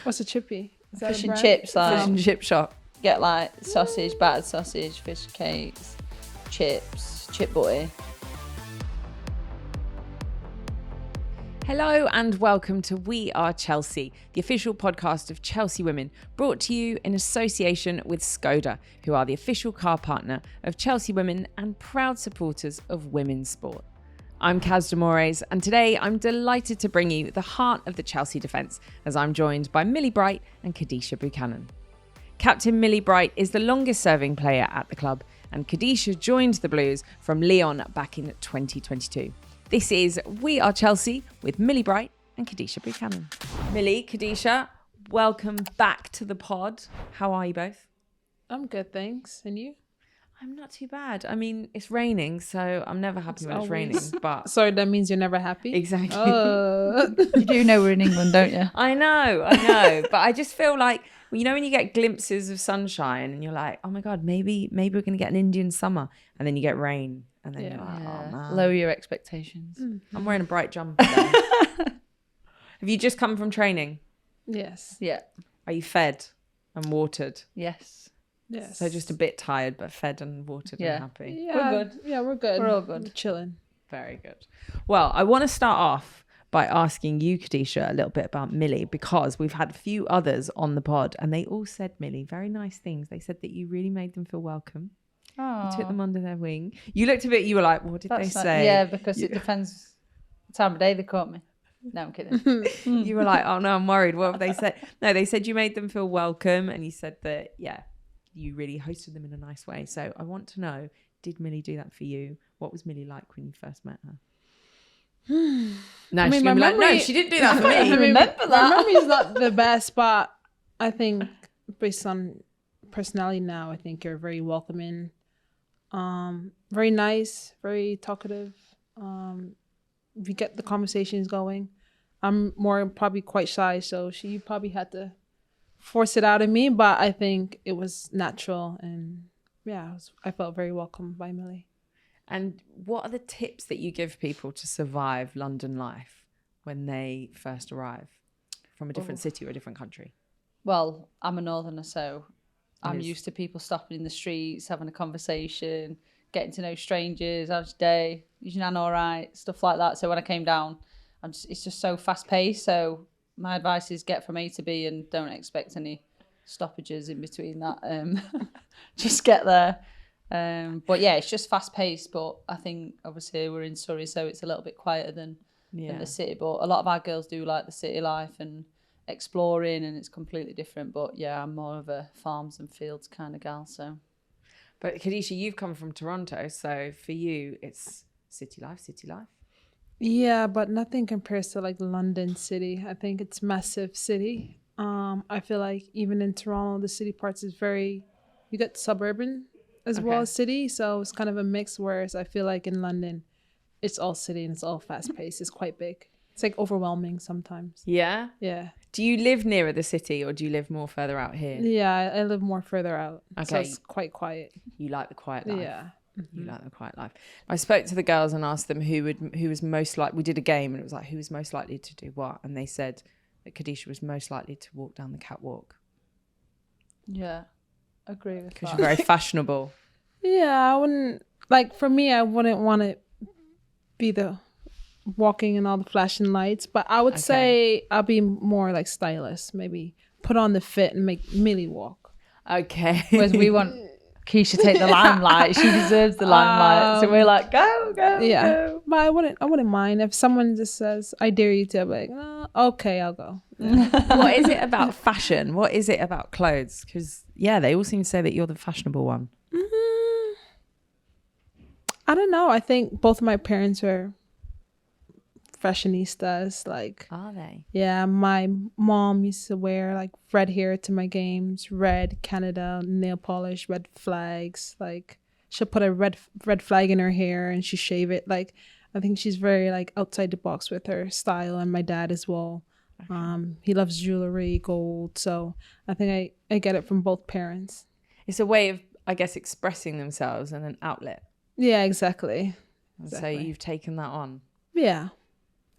What's a chippy? Is that Fish a and brand? chips, Fish like and chip shop. get like sausage, battered sausage, fish cakes, chips, chip butty. Hello and welcome to We Are Chelsea, the official podcast of Chelsea Women, brought to you in association with Skoda, who are the official car partner of Chelsea Women and proud supporters of women's sport. I'm Caz De Moraes, and today I'm delighted to bring you the heart of the Chelsea defence, as I'm joined by Millie Bright and Kadeisha Buchanan. Captain Millie Bright is the longest serving player at the club, and Kadeisha joined the Blues from Lyon back in 2022. This is We Are Chelsea with Millie Bright and Kadeisha Buchanan. Millie, Kadeisha, welcome back to the pod. How are you both? I'm good, thanks. And you? I'm not too bad. I mean, it's raining, so I'm never happy when it's raining. But Sorry, that means you're never happy? exactly. You do know we're in England, don't you? I know. But I just feel like, you know, when you get glimpses of sunshine and you're like, oh my God, maybe we're going to get an Indian summer. And then you get rain. And then you're like, oh man. Lower your expectations. I'm wearing a bright jumper today. Have you just come from training? Yes. Yeah. Are you fed and watered? Yes. Yes. So just a bit tired, but fed and watered Yeah. and happy. Yeah, We're good. Yeah, we're good. We're all good. We're chilling. Very good. Well, I want to start off by asking you, Kadeisha, a little bit about Millie, because we've had a few others on the pod and they all said, Millie, very nice things. They said that you really made them feel welcome. You took them under their wing. You looked a bit, you were like, what did they say? Yeah, because it depends what time of day they caught me. No, I'm kidding. You were like, oh no, I'm worried. What have they said? No, they said you made them feel welcome and you said that, yeah, you really hosted them in a nice way. So I want to know, did Millie do that for you? What was Millie like when you first met her? No, I mean, she's my gonna be like, no, memory- she didn't do that for I me. mean, remember My that. memory is not the best, but I think based on personality now, I think you're very welcoming, very nice, very talkative. You get the conversations going. I'm more probably quite shy, so she probably had to force it out of me, but I think it was natural, and yeah, I felt very welcomed by Millie. And what are the tips that you give people to survive London life when they first arrive from a different city or a different country? Well, I'm a northerner, so I'm Yes. used to people stopping in the streets, having a conversation, getting to know strangers, how's your day, is your nan all right, stuff like that. So when I came down, it's just so fast paced. So my advice is get from A to B and don't expect any stoppages in between that. Just get there. But yeah, it's just fast paced. But I think obviously we're in Surrey, so it's a little bit quieter than the city. But a lot of our girls do like the city life and exploring, and it's completely different. But yeah, I'm more of a farms and fields kind of gal. So. But Kadeisha, you've come from Toronto, so for you, it's city life. Yeah, but nothing compares to like London City. I think it's massive city. I feel like even in Toronto, the city parts is very, you get suburban as well as city. So it's kind of a mix, whereas I feel like in London, it's all city and it's all fast paced. It's quite big. It's like overwhelming sometimes. Yeah? Yeah. Do you live nearer the city or do you live more further out here? Yeah, I live more further out. So Okay. it's quite quiet. You like the quiet life? Yeah. You like the quiet life. I spoke to the girls and asked them who was most likely. We did a game and it was like, who was most likely to do what? And they said that Kadeisha was most likely to walk down the catwalk Yeah, agree with because that. you're very fashionable. Yeah, I wouldn't, like for me, I wouldn't want to be the walking in all the flashing lights, but I would say I'll be more like stylish, maybe put on the fit and make Millie walk. Okay. Whereas we want Keisha to take the limelight. She deserves the limelight. So we're like, go. Yeah, but I wouldn't mind if someone just says, I dare you to, I'll be like, oh, okay, I'll go. What is it about fashion? What is it about clothes? Because yeah, they all seem to say that you're the fashionable one. I don't know. I think both of my parents are fashionistas. Like, Are they? yeah, my mom used to wear like red hair to my games, red Canada nail polish, red flags. Like, she'll put a red flag in her hair and she shave it. Like, I think she's very like outside the box with her style. And my dad as well. He loves jewelry, gold. So I think I get it from both parents. It's a way of, I guess, expressing themselves and an outlet. Yeah, exactly. So you've taken that on. Yeah.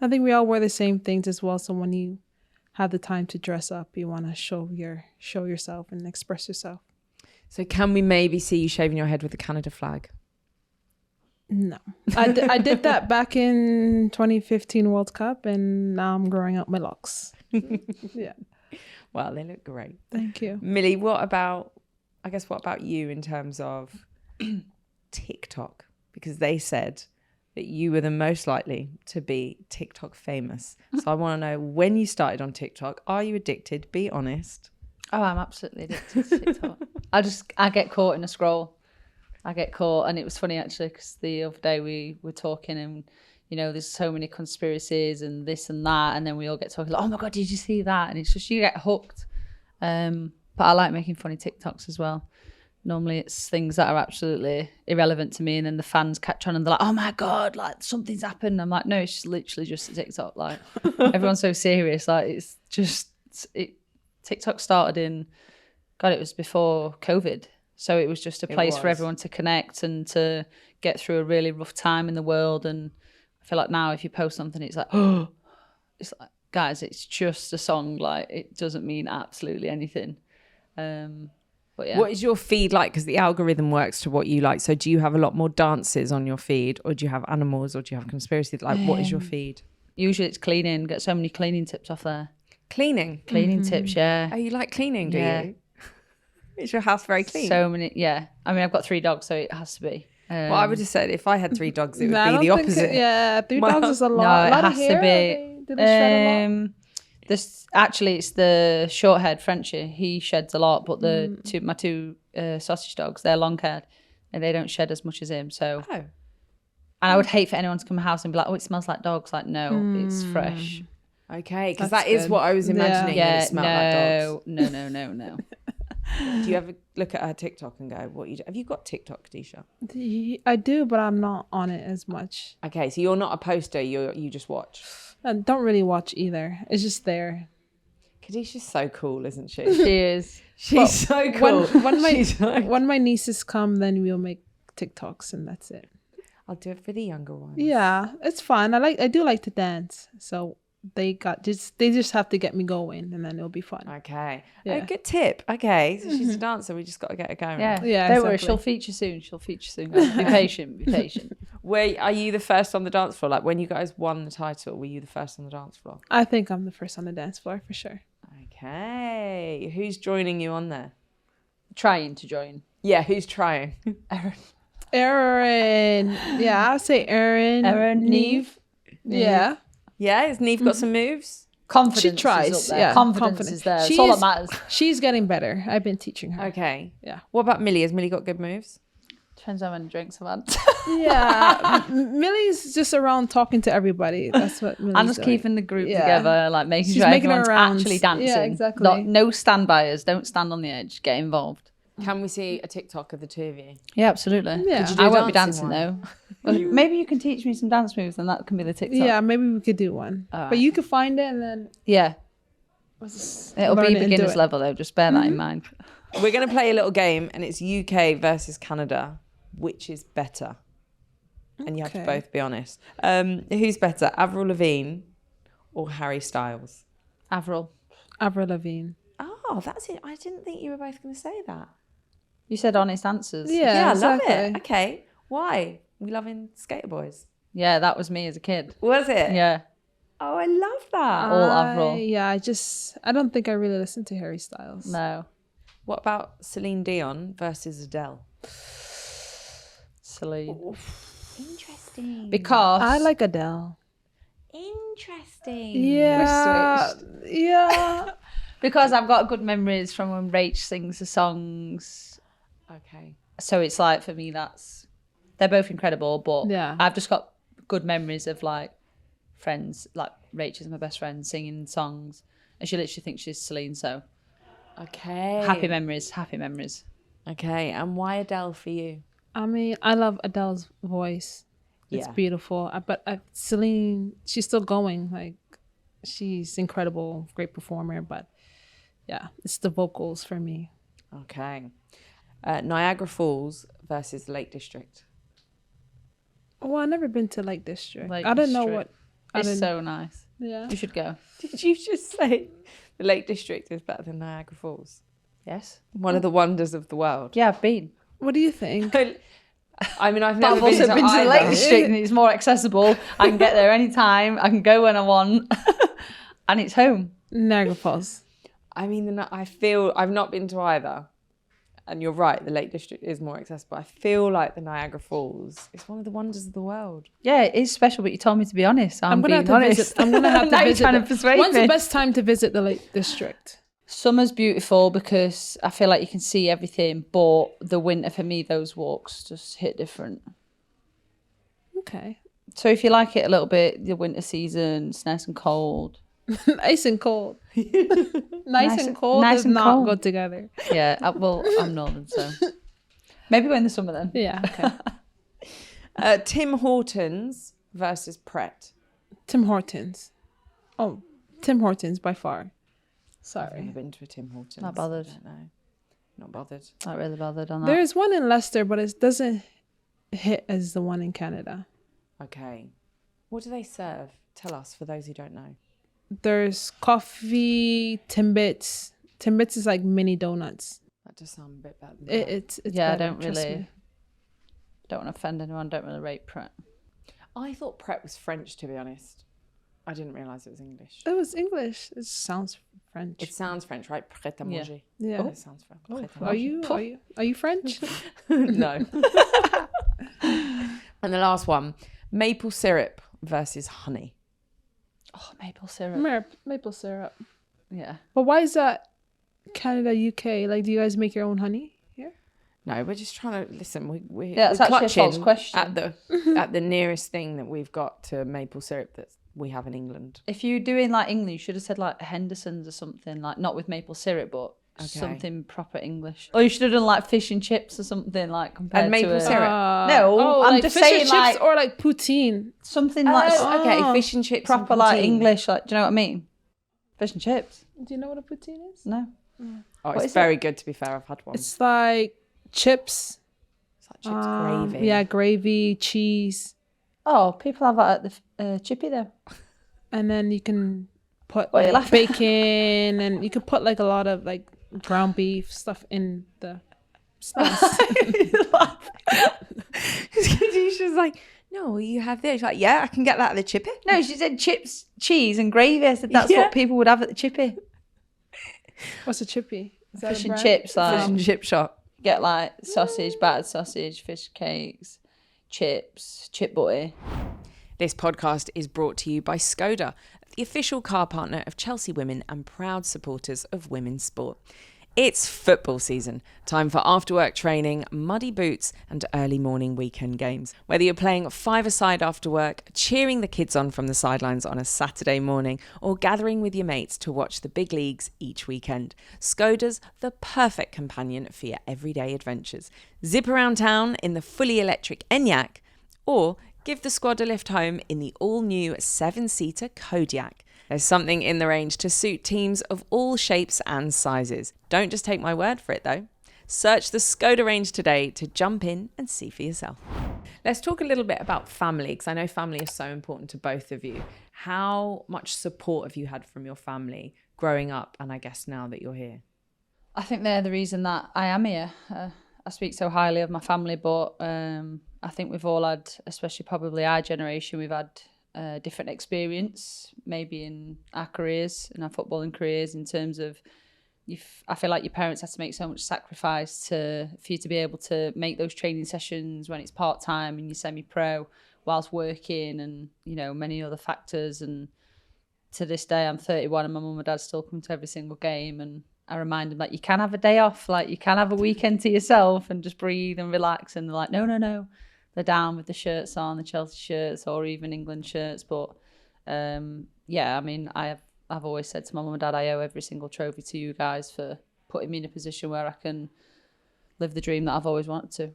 I think we all wear the same things as well. So when you have the time to dress up. You want to show yourself and express yourself. So can we maybe see you shaving your head with the Canada flag? No, I did that back in 2015 World Cup, and now I'm growing out my locks. Yeah. Well, they look great. Thank you. Millie, what about you in terms of TikTok? Because they said that you were the most likely to be TikTok famous. So I want to know, when you started on TikTok, are you addicted? Be honest. Oh, I'm absolutely addicted to TikTok. I get caught in a scroll. I get caught, and it was funny actually because the other day we were talking, and there's so many conspiracies and this and that, and then we all get talking like, oh my god, did you see that? And it's just, you get hooked. But I like making funny TikToks as well. Normally it's things that are absolutely irrelevant to me, and then the fans catch on and they're like, oh my god, like something's happened. I'm like, no, it's just literally just a TikTok. Like everyone's so serious. Like it's just TikTok started it was before COVID. So it was just a place for everyone to connect and to get through a really rough time in the world. And I feel like now if you post something, it's like, oh, it's like, guys, it's just a song. Like it doesn't mean absolutely anything. But yeah. What is your feed like? Because the algorithm works to what you like. So do you have a lot more dances on your feed, or do you have animals, or do you have conspiracy? Like what is your feed? Usually it's cleaning. Get so many cleaning tips off there. Cleaning Tips, yeah. Oh, you like cleaning, do you? Is your house very clean? So many, yeah. I mean, I've got 3 dogs, so it has to be. Well, I would have said if I had 3 dogs, it would be the opposite. 3 dogs is a lot. No, it lot has of hair. to be. Do they shed a lot? It's the short-haired Frenchie. He sheds a lot, but my two sausage dogs, they're long-haired, and they don't shed as much as him. So, and I would hate for anyone to come to my house and be like, "Oh, it smells like dogs." Like, no, it's fresh. Okay, because that is what I was imagining. Yeah, it smelled like dogs. No. Do you ever look at her TikTok and go, "What you do?" Have you got TikTok, Kadeisha? I do, but I'm not on it as much. Okay, so you're not a poster. You just watch. I don't really watch either. It's just there. Kadeisha's so cool, isn't she? She is. She's so cool. When my nieces come, then we'll make TikToks, and that's it. I'll do it for the younger ones. Yeah, it's fun. I do like to dance, so they just have to get me going, and then it'll be fun. Okay. Yeah. A good tip. Okay, so she's a dancer. We just got to get her going. Yeah. Don't worry, she'll feature soon. Be patient. Be patient. Where are you the first on the dance floor? Like when you guys won the title, were you the first on the dance floor? I think I'm the first on the dance floor for sure. Okay. Who's joining you on there? Trying to join. Yeah, who's trying? Aaron. Yeah, I'll say Aaron. Neve. Yeah. Yeah, has Neve got some moves? Confidence. She tries. Is up there. Yeah, confidence is there. That's all that matters. She's getting better. I've been teaching her. Okay. Yeah. What about Millie? Has Millie got good moves? Depends how many drinks I've had. Yeah. Millie's just around talking to everybody. That's what Millie's I'm just doing. keeping the group together, like making She's sure making everyone's her rounds. actually dancing. Yeah, exactly. No standbyers. Don't stand on the edge. Get involved. Can we see a TikTok of the two of you? Yeah, absolutely. Yeah. I won't be dancing dancing though. Well, maybe you can teach me some dance moves, and that can be the TikTok. Yeah, maybe we could do one. All right. But you could find it and then Yeah. It'll learn be it and do beginner's it. level though. Just bear that in mind. We're going to play a little game, and it's UK versus Canada. Which is better? And you have to Okay. both be honest. Who's better, Avril Lavigne or Harry Styles? Avril. Avril Lavigne. Oh, that's it. I didn't think you were both going to say that. You said honest answers. Yeah, I love exactly. it. Okay. Why? We loving Skater Boys. Yeah, that was me as a kid. Was it? Yeah. Oh, I love that. All Avril. Yeah, I don't think I really listen to Harry Styles. No. What about Celine Dion versus Adele? Celine. Interesting. Because I like Adele. Interesting. Yeah. Yeah. Because I've got good memories from when Rach sings the songs. Okay. So it's like, for me, they're both incredible, but Yeah. I've just got good memories of like friends, like Rach is my best friend, singing songs, and she literally thinks she's Celine. So Okay. happy memories. Okay. And why Adele for you? I mean, I love Adele's voice. It's Yeah. beautiful. But Celine, she's still going. Like, she's incredible, great performer. But yeah, it's the vocals for me. Okay. Niagara Falls versus Lake District. Well, I've never been to Lake District. Lake I don't know District. what. It's so nice. Yeah. You should go. Did you just say The Lake District is better than Niagara Falls. Yes. One of the wonders of the world. Yeah, I've been. What do you think? I mean, I've But never I've also been to the either. Lake District and it's more accessible. I can get there anytime. I can go when I want. And it's home. Niagara Falls. I mean, I feel I've not been to either. And you're right, the Lake District is more accessible. I feel like the Niagara Falls is one of the wonders of the world. Yeah, it is special, but you told me to be honest. I'm gonna being have to honest. visit. I'm gonna have to Now you're visit. trying to persuade When's me. the best time to visit the Lake District? Summer's beautiful because I feel like you can see everything, but the winter for me, those walks just hit different. Okay. So if you like it a little bit, the winter season, it's nice and cold. Nice and cold. nice and cold nice does and not cold. go together. Yeah, well, I'm northern, so maybe we're in the summer then. Yeah. Okay. Tim Hortons versus Pret. Tim Hortons. Oh, Tim Hortons by far. I've never Sorry. been to a Tim Hortons. Not bothered. I don't know. Not bothered. Not really bothered on that. There's one in Leicester, but it doesn't hit as the one in Canada. Okay. What do they serve? Tell us, for those who don't know. There's coffee, Timbits. Timbits is like mini donuts. That does sound a bit better than that. It's yeah, better, I don't trust really, me. don't want to offend anyone. Don't really rate Pret. I thought Pret was French, to be honest. I didn't realise it was English. It was English. It sounds French. It sounds French, right? Pret à Yeah. manger. Yeah. It sounds French. Pret à Are manger. you French? No. And the last one, maple syrup versus honey. Oh, maple syrup. Maple syrup. Yeah. But why is that Canada, UK? Like, do you guys make your own honey here? No, we're just trying to listen. We're that's actually a clutching false question. at the nearest thing that we've got to maple syrup that we have in England. If you're doing like English, you should have said like Henderson's or something, like not with maple syrup, but something proper English. Or you should have done like fish and chips or something like compared And maple to syrup. No, I'm like just fish and saying chips like or like poutine. something like Okay, fish and chips. proper and like poutine. English. Like, do you know what I mean? Fish and chips. Do you know what a poutine is? No. Oh, What it's is very good, to be fair. I've had one. It's like chips. It's like chips gravy. Yeah, gravy, cheese, Oh, people have that at the chippy though. and then you can put What are you like laughing bacon, and you could put like a lot of like ground beef stuff in the sauce. Kadisha's like, no, you have this. Like, yeah, I can get that at the chippy. No, she said chips, cheese, and gravy. I said that's Yeah. what people would have at the chippy. What's a chippy? Is that Fish a and brand? chips, Fish like and chip shop. get like sausage, battered sausage, fish cakes, chips, chip butty. This podcast is brought to you by Skoda, the official car partner of Chelsea Women and proud supporters of women's sport. It's football season, time for after-work training, muddy boots and early morning weekend games. Whether you're playing five-a-side after work, cheering the kids on from the sidelines on a Saturday morning, or gathering with your mates to watch the big leagues each weekend, Skoda's the perfect companion for your everyday adventures. Zip around town in the fully electric Enyaq, or give the squad a lift home in the all-new 7-seater Kodiaq. There's something in the range to suit teams of all shapes and sizes. Don't just take my word for it though. Search the Skoda range today to jump in and see for yourself. Let's talk a little bit about family, because I know family is so important to both of you. How much support have you had from your family growing up, and I guess now that you're here? I think they're the reason that I am here. I speak so highly of my family, but I think we've all had, especially probably our generation, we've had different experience maybe in our careers, in our footballing careers, in terms of I feel like your parents have to make so much sacrifice for you to be able to make those training sessions when it's part-time and you're semi-pro whilst working, and you know, many other factors. And to this day I'm 31 and my mum and dad still come to every single game, and I remind them that you can have a day off, like you can have a weekend to yourself and just breathe and relax. And they're like, no, they're down with the shirts on, the Chelsea shirts or even England shirts. But yeah, I mean, I've always said to my mum and dad, I owe every single trophy to you guys for putting me in a position where I can live the dream that I've always wanted to.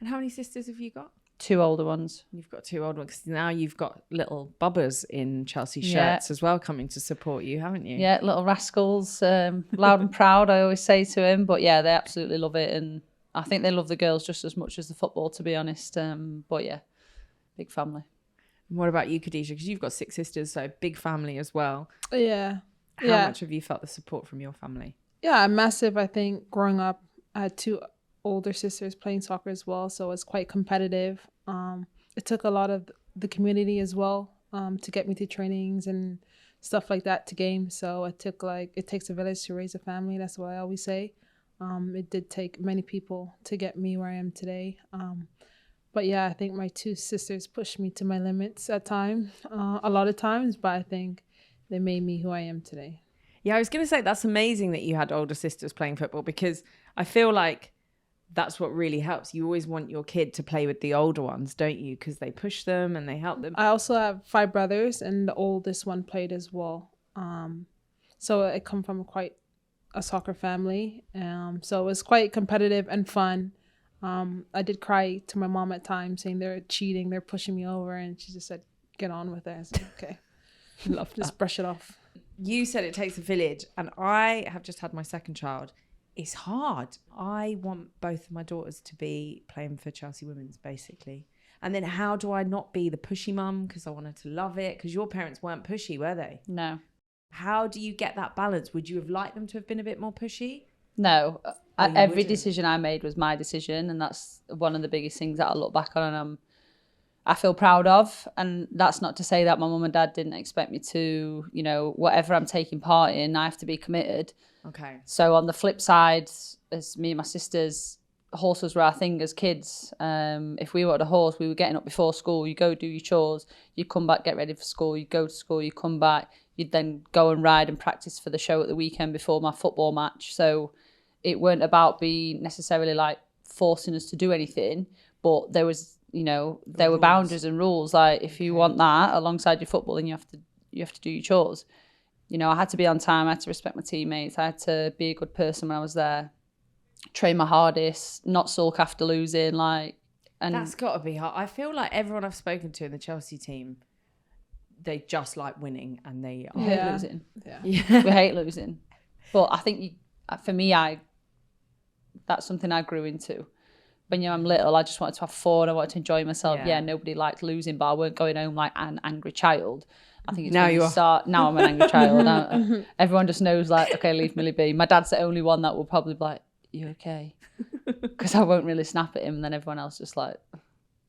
And how many sisters have you got? 2 older ones. You've got 2 old ones, 'cause now you've got little bubbers in Chelsea shirts Yeah. as well coming to support you, haven't you? Yeah, little rascals, loud and proud, I always say to him. But yeah, they absolutely love it. And I think they love the girls just as much as the football, to be honest. But yeah, big family. And what about you, Kadeisha? Because you've got 6 sisters, so big family as well. Yeah. How much have you felt the support from your family? Yeah, massive. I think growing up, I had 2 older sisters playing soccer as well, so it's quite competitive. It took a lot of the community as well to get me to trainings and stuff like that, to games. So it takes a village to raise a family. That's what I always say. It did take many people to get me where I am today. But yeah, I think my 2 sisters pushed me to my limits at times, a lot of times, but I think they made me who I am today. Yeah, I was going to say that's amazing that you had older sisters playing football, because I feel like that's what really helps. You always want your kid to play with the older ones, don't you? Because they push them and they help them. I also have 5 brothers, and the oldest one played as well. So I come from quite a soccer family. So it was quite competitive and fun. I did cry to my mom at times, saying they're cheating, they're pushing me over, and she just said, "Get on with it." I said, "Okay." Love that. Just brush it off. You said it takes a village, and I have just had my second child. It's hard. I want both of my daughters to be playing for Chelsea Women's, basically. And then how do I not be the pushy mum, because I want her to love it? Because your parents weren't pushy, were they? No. How do you get that balance? Would you have liked them to have been a bit more pushy? No. you Every wouldn't? decision I made was my decision, and that's one of the biggest things that I look back on and I feel proud of. And that's not to say that my mum and dad didn't expect me to, you know, whatever I'm taking part in, I have to be committed. Okay. So on the flip side, as me and my sisters, horses were our thing as kids. If we were at a horse, we were getting up before school. You go do your chores, you come back, get ready for school, you go to school, you come back, you'd then go and ride and practice for the show at the weekend before my football match. So it weren't about being necessarily like forcing us to do anything, but there was, you know, there were boundaries and rules. Like if you want that alongside your football, then you have to do your chores. You know, I had to be on time, I had to respect my teammates, I had to be a good person when I was there, train my hardest, not sulk after losing, like. And that's got to be hard. I feel like everyone I've spoken to in the Chelsea team, they just like winning, and they we hate losing. Yeah. We hate losing. But I think for me, that's something I grew into. When I'm little, I just wanted to have fun. I wanted to enjoy myself. Yeah, nobody liked losing, but I weren't going home like an angry child. I think it's now when you are. Now I'm an angry child. Everyone just knows, like, okay, leave Millie be. My dad's the only one that will probably be like, "You okay?" Because I won't really snap at him, and then everyone else just like,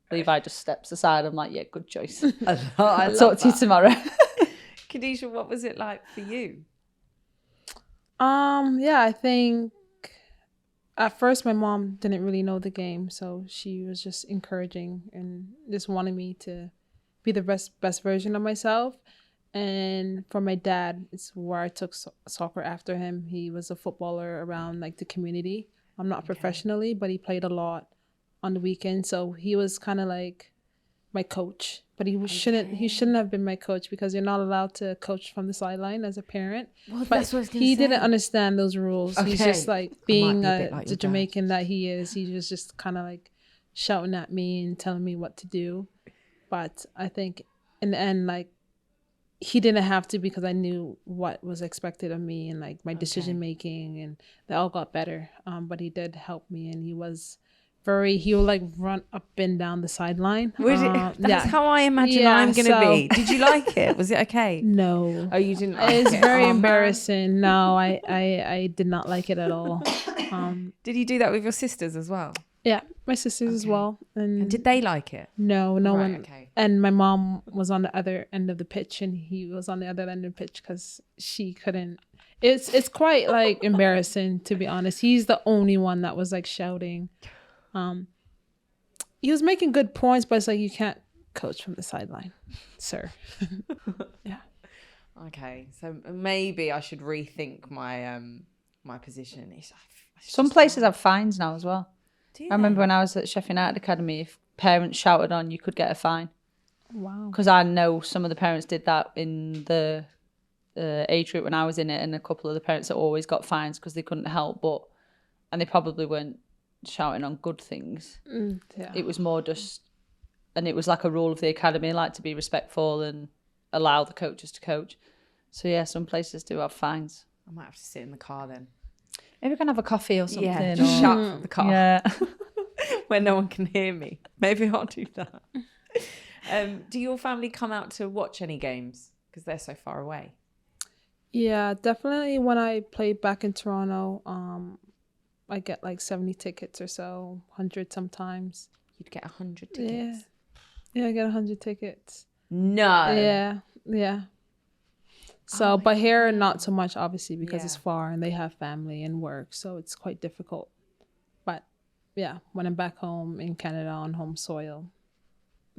Levi just steps aside. I'm like, "Yeah, good choice." I'll talk to you tomorrow. Kadeisha, what was it like for you? Yeah, I think at first my mom didn't really know the game, so she was just encouraging and just wanting me to be the best version of myself. And for my dad, it's where I took soccer after him. He was a footballer around like the community. I'm not professionally, but he played a lot on the weekend, so he was kind of like my coach. But he shouldn't have been my coach, because you're not allowed to coach from the sideline as a parent. Well, but that's what I was gonna he say. didn't understand those rules. Okay. He's just like I might being be a bit like the your dad. Jamaican that he is. He was just kind of like shouting at me and telling me what to do. But I think in the end, like, he didn't have to, because I knew what was expected of me and like my decision making, and they all got better. But he did help me, and he would like run up and down the sideline. That's how I imagine I'm going to be. Did you like it? Was it okay? No. Oh, you didn't like It's it? very Oh, embarrassing. Man. No, I did not like it at all. Did you do that with your sisters as well? Yeah, my sisters as well. And did they like it? No Right, one. okay. And my mom was on the other end of the pitch, and he was on the other end of the pitch because she couldn't. It's quite like embarrassing, to be honest. He's the only one that was like shouting. He was making good points, but it's like, you can't coach from the sideline, sir. Yeah. Okay, so maybe I should rethink my my position. It's Some places have fines now as well. Do you I remember when I was at Sheffield United Academy, if parents shouted on, you could get a fine. Wow. Because I know some of the parents did that in the age group when I was in it, and a couple of the parents that always got fines because they couldn't help, and they probably weren't shouting on good things. Yeah. It was more just, and it was like a rule of the academy, like to be respectful and allow the coaches to coach. So yeah, some places do have fines. I might have to sit in the car then. Maybe we can have a coffee or something. Yeah, just shout from the car. Yeah. Where no one can hear me. Maybe I'll do that. Do your family come out to watch any games? Because they're so far away. Yeah, definitely. When I played back in Toronto, I get like 70 tickets or so, 100 sometimes. You'd get 100 Yeah, tickets. yeah, I get 100 tickets. No. Yeah, yeah. So, but here, not so much, obviously, because it's Yeah. far and they have family and work, so it's quite difficult. But yeah, when I'm back home in Canada on home soil,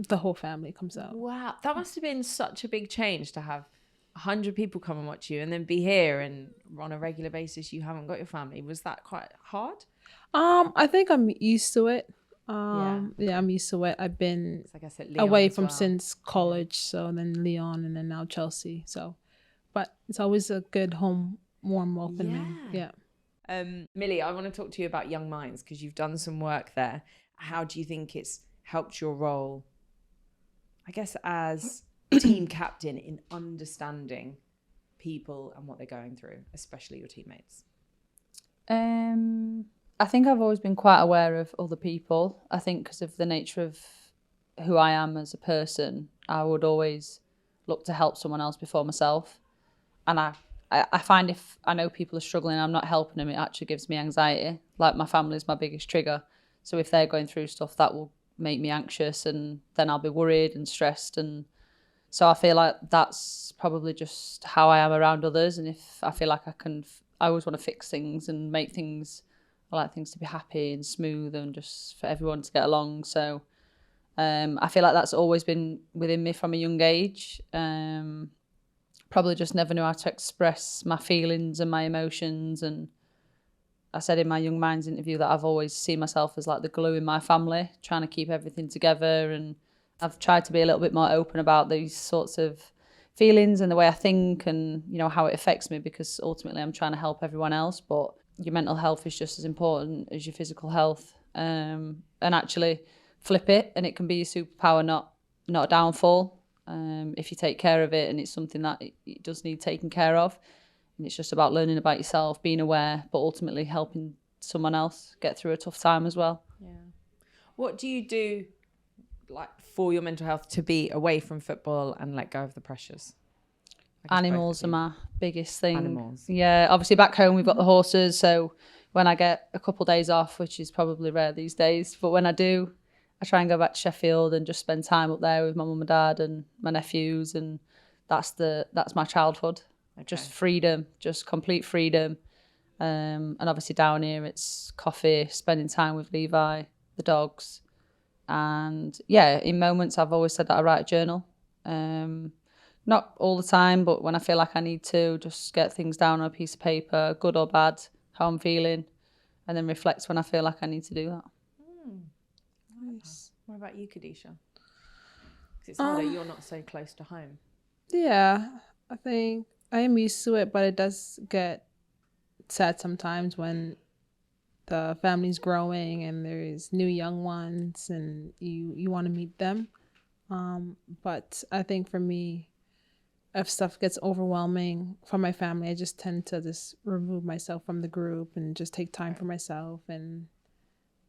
the whole family comes out. Wow, that must have been such a big change to have 100 people come and watch you and then be here and on a regular basis you haven't got your family. Was that quite hard? I think I'm used to it. Yeah, I'm used to it. I've been It's like I said, Leon away as from well. since college, so then Leon and then now Chelsea. So, but it's always a good home, warm welcoming. Yeah. Millie, I want to talk to you about Young Minds because you've done some work there. How do you think it's helped your role, I guess, as team captain in understanding people and what they're going through, especially your teammates? I think I've always been quite aware of other people. I think because of the nature of who I am as a person, I would always look to help someone else before myself. And I find if I know people are struggling and I'm not helping them, it actually gives me anxiety. Like my family is my biggest trigger. So if they're going through stuff, that will make me anxious and then I'll be worried and stressed. And so I feel like that's probably just how I am around others. And if I feel like I always want to fix things and make things, I like things to be happy and smooth and just for everyone to get along. So I feel like that's always been within me from a young age. Probably just never knew how to express my feelings and my emotions. And I said in my Young Minds interview that I've always seen myself as like the glue in my family, trying to keep everything together. And I've tried to be a little bit more open about these sorts of feelings and the way I think and, you know, how it affects me, because ultimately I'm trying to help everyone else. But your mental health is just as important as your physical health. And actually flip it, and it can be your superpower, not a downfall. If you take care of it, and it's something that it does need taking care of. And it's just about learning about yourself, being aware, but ultimately helping someone else get through a tough time as well. Yeah. What do you do like for your mental health to be away from football and let go of the pressures? Animals are my biggest thing. Animals. Yeah, obviously back home we've got the horses, so when I get a couple of days off, which is probably rare these days, but when I do, I try and go back to Sheffield and just spend time up there with my mum and dad and my nephews, and that's my childhood. Okay. Just freedom, just complete freedom. And obviously down here it's coffee, spending time with Levi, the dogs. And yeah, in moments I've always said that I write a journal. Not all the time, but when I feel like I need to, just get things down on a piece of paper, good or bad, how I'm feeling, and then reflect when I feel like I need to do that. Nice. What about you, Kadeisha? Because it's harder, you're not so close to home. Yeah, I think I am used to it, but it does get sad sometimes when the family's growing and there's new young ones and you want to meet them. But I think for me, if stuff gets overwhelming for my family, I just tend to just remove myself from the group and just take time for myself. And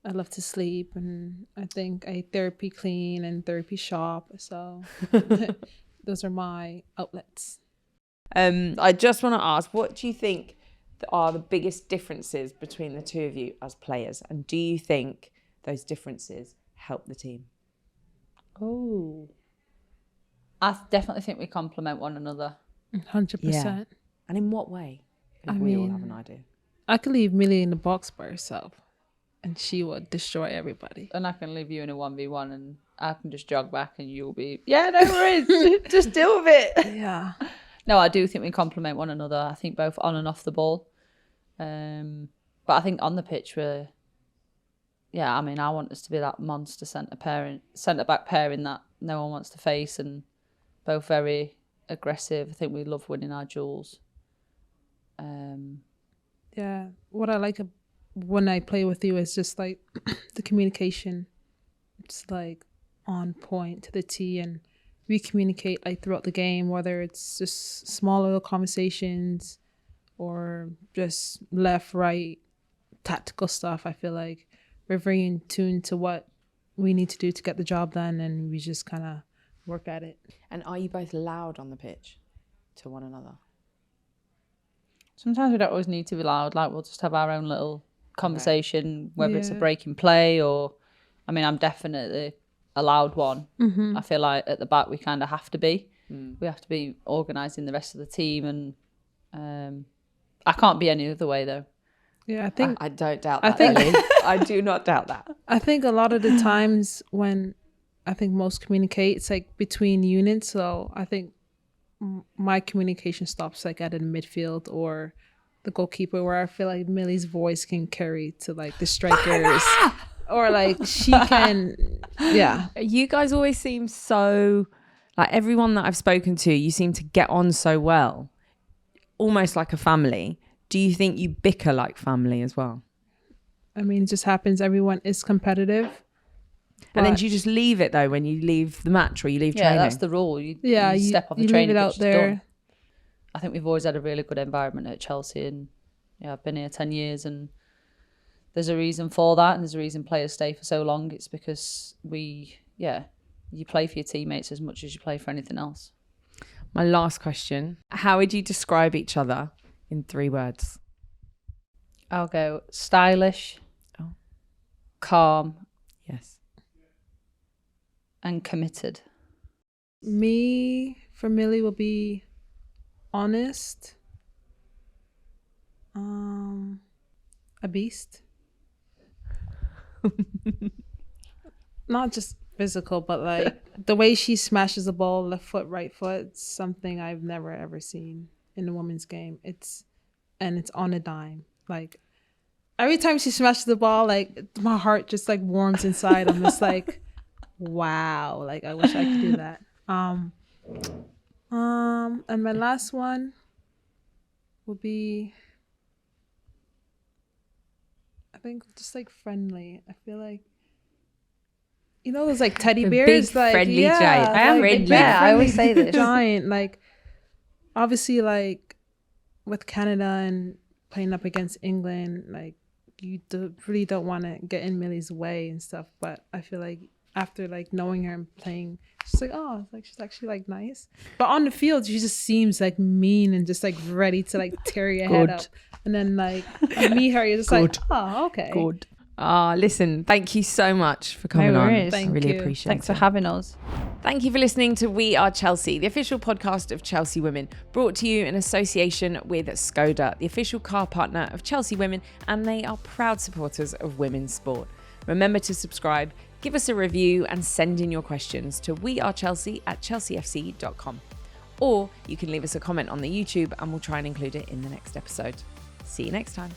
I love to sleep, and I think I therapy clean and therapy shop. So those are my outlets. I just want to ask, what do you think are the biggest differences between the two of you as players? And do you think those differences help the team? Oh, I definitely think we complement one another. 100%. Yeah. And in what way? Because we all have an idea. I could leave Millie in the box by herself and she would destroy everybody. And I can leave you in a 1v1 and I can just jog back and you'll be, yeah, no worries, just deal with it. Yeah. No, I do think we complement one another. I think both on and off the ball. But I think on the pitch I want us to be that monster centre back pairing that no one wants to face, and both very aggressive. I think we love winning our duels. Yeah. What I like when I play with you is just like the communication. It's like on point to the T, and we communicate like throughout the game, whether it's just small little conversations or just left, right, tactical stuff. I feel like we're very in tune to what we need to do to get the job done, and we just kind of work at it. And are you both loud on the pitch to one another? Sometimes we don't always need to be loud. Like, we'll just have our own little conversation, whether it's a break in play or, I mean, I'm definitely a loud one. I feel like at the back we kind of have to be. We have to be organising the rest of the team, and I can't be any other way though. Yeah, I think I don't doubt that. I do not doubt that. I think a lot of the times when I think most communicate, it's like between units. So I think my communication stops like at the midfield or the goalkeeper, where I feel like Millie's voice can carry to like the strikers, or like she can. Yeah, you guys always seem so, like, everyone that I've spoken to, you seem to get on so well, almost like a family. Do you think you bicker like family as well? I mean, it just happens. Everyone is competitive. And then do you just leave it though when you leave the match or you leave training? Yeah, that's the rule. You step off the you training leave it out pitch, there. done. I think we've always had a really good environment at Chelsea, and I've been here 10 years, and there's a reason for that, and there's a reason players stay for so long. It's because you play for your teammates as much as you play for anything else. My last question: how would you describe each other in 3 words? I'll go stylish, calm, yes, and committed. Me, for Millie, will be honest, a beast. Not just physical, but like the way she smashes the ball, left foot, right foot, it's something I've never ever seen in a women's game. It's on a dime. Like every time she smashes the ball, like my heart just like warms inside. I'm just like, wow, like I wish I could do that. And my last one will be, I think, just like friendly. I feel like, you know, those like teddy bears, big like friendly giant. I am friendly. big bear. I always say this. Giant, like obviously, like with Canada and playing up against England, like you really don't want to get in Millie's way and stuff. But I feel like after like knowing her and playing, she's like, oh, like she's actually like nice. But on the field, she just seems like mean and just like ready to like tear your head up. And then like you meet her, you're just like, oh, okay. Good. Listen, thank you so much for coming on. worries. I really you. appreciate Thanks it. for having us. Thank you for listening to We Are Chelsea, the official podcast of Chelsea Women, brought to you in association with Skoda, the official car partner of Chelsea Women, and they are proud supporters of women's sport. Remember to subscribe, give us a review, and send in your questions to wearechelsea@chelseafc.com. Or you can leave us a comment on the YouTube and we'll try and include it in the next episode. See you next time.